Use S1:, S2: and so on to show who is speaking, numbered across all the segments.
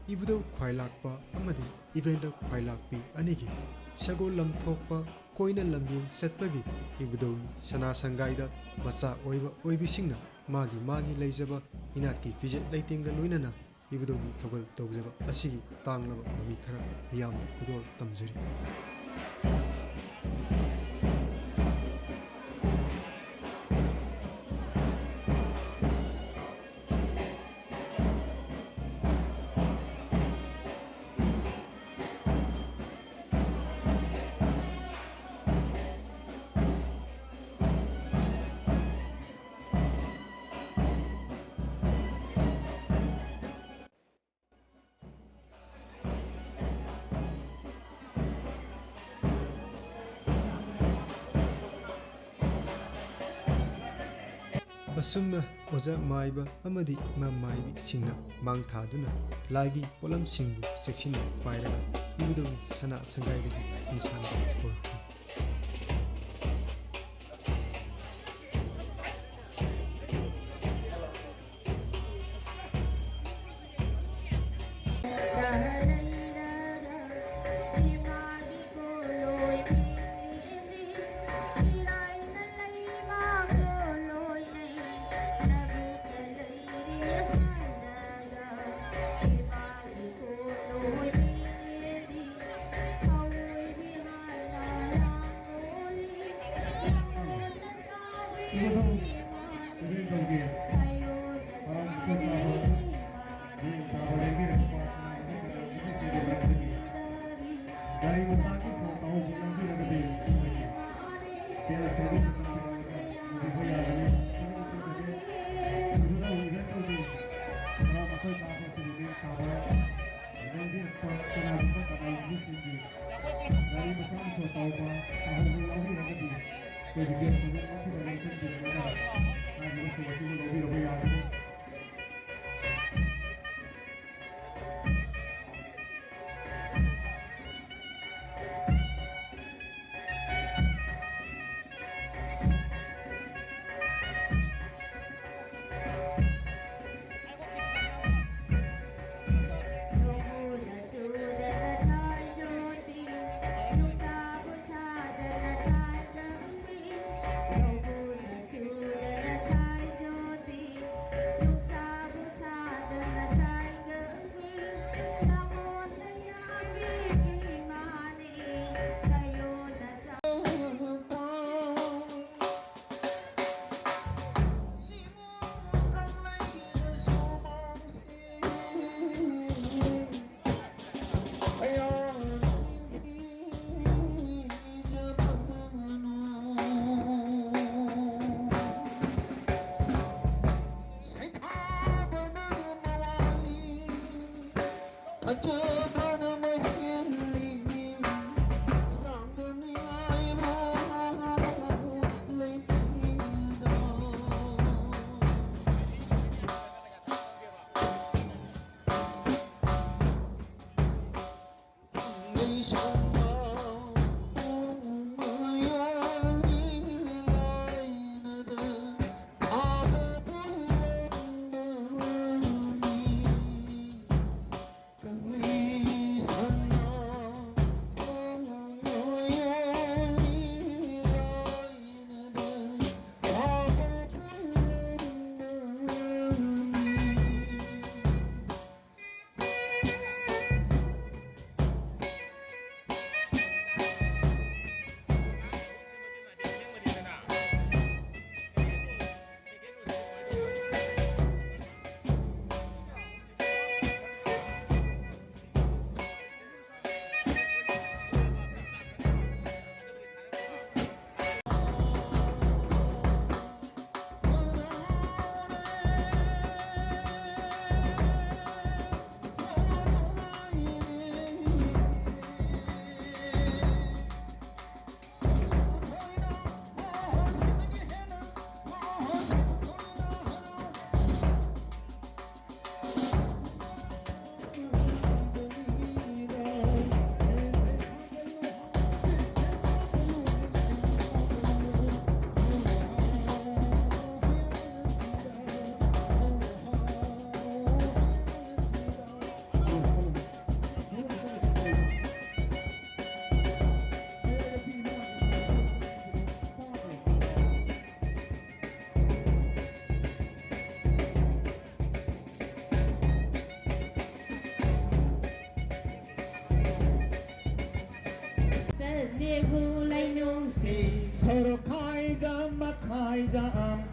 S1: Ibudau khwai lakpa amadi event khwai lakpi anigi sagol lam thokpa koina lambing setpagi ibudau sana sangaida macha oiba oibisingna magi leijaba inatki fijet leitinga loinana ibudau gi thogol tawjaba asigi tanglaba mami khara miyam kudol tamjari asumna oja maiba amadi ma maibi singna mangthaduna lagi polam singbu section pairaga ibudu sana sangaidagi insana porki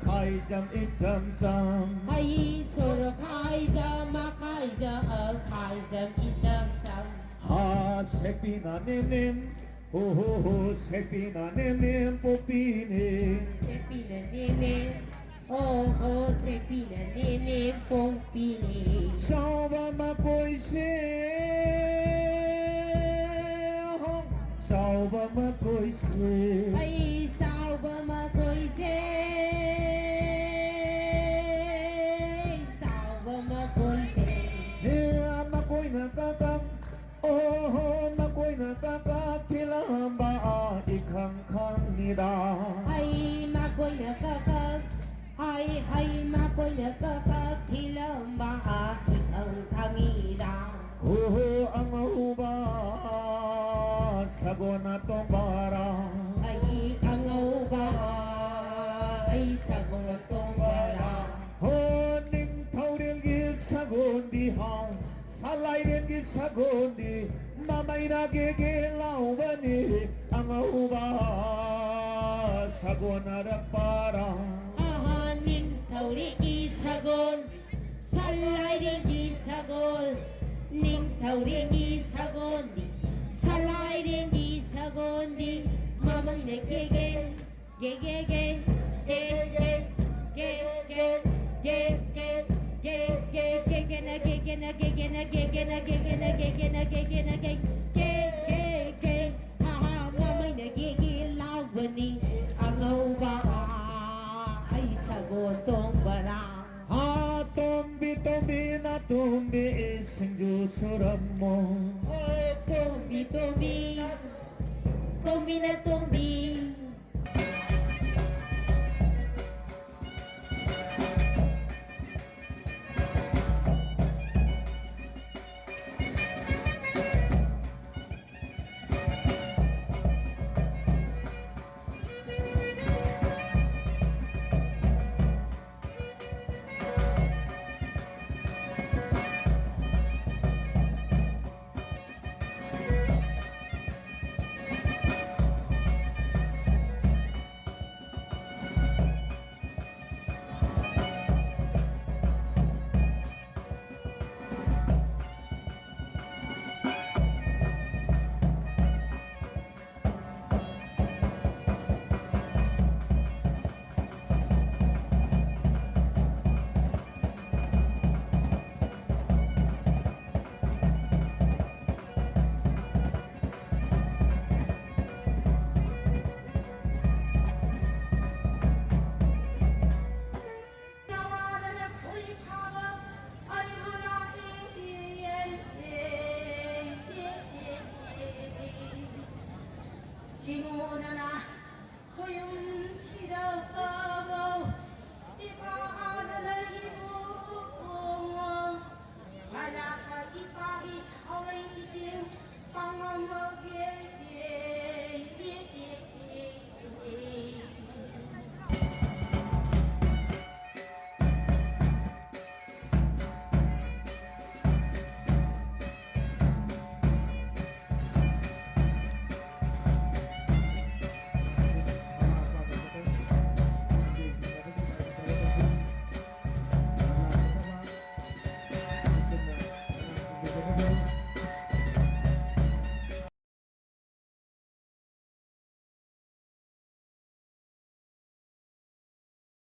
S2: khai jam it jam sam
S3: ให้สุรคายจะมาคายจะคายจะอีสังสัง
S2: ha sepina nem nem ho ho ho sepina nem nem popine
S3: เซปีเนเนเนโอ้โอ้เซปีเนเนเนปงปีเน
S2: Salva ma koi se Salva ma koi se
S3: ให้สาวบ่มาคุยเซสาวบ่มาคุยเซ
S2: He ma koi na kakak Oh ma koi na kakak Tilamba ikang kang nida
S3: ให้มาคุยนะก็ก็ให้มาคุยนะก็ก็ที่ลำบากอีกทางอีดา
S2: Oh ang uba Sagona tombara
S3: ไอ้อังเอาบาไอ้สักวันต้องบารา
S2: Oh ning tauril gi sagondi ha Salai rin gi sagondi Mamay na gigilaw bani Ang uba Sagona para
S3: อาหารนิ่งเท่าริกีสะกอนสันไลเรียกีสะกอนนิ่งเท่าเรียกีสะกอนดิสันไลเรียกีสะกอนดิมาบังเนเกเกเกเกเกเกเกเกเกเกเกเกเกเกเกเกนะเกเกนะเกเกนะเกเกนะเกเกนะเกเกนะเกเกนะเกเกเกเกฮ่าฮ่ามาไม่เนเกเกลาววันนี้อังเอาบาไอ้สะกอนตรงบารา
S2: Ha tombi tombi na tombi Singju suram mo
S3: Oh, Tombi, Tombi, Tombi na Tombi. 지구나나 고용 시다가고 이파하나나 이부모 바라가 이파이 어웨이딩 방어머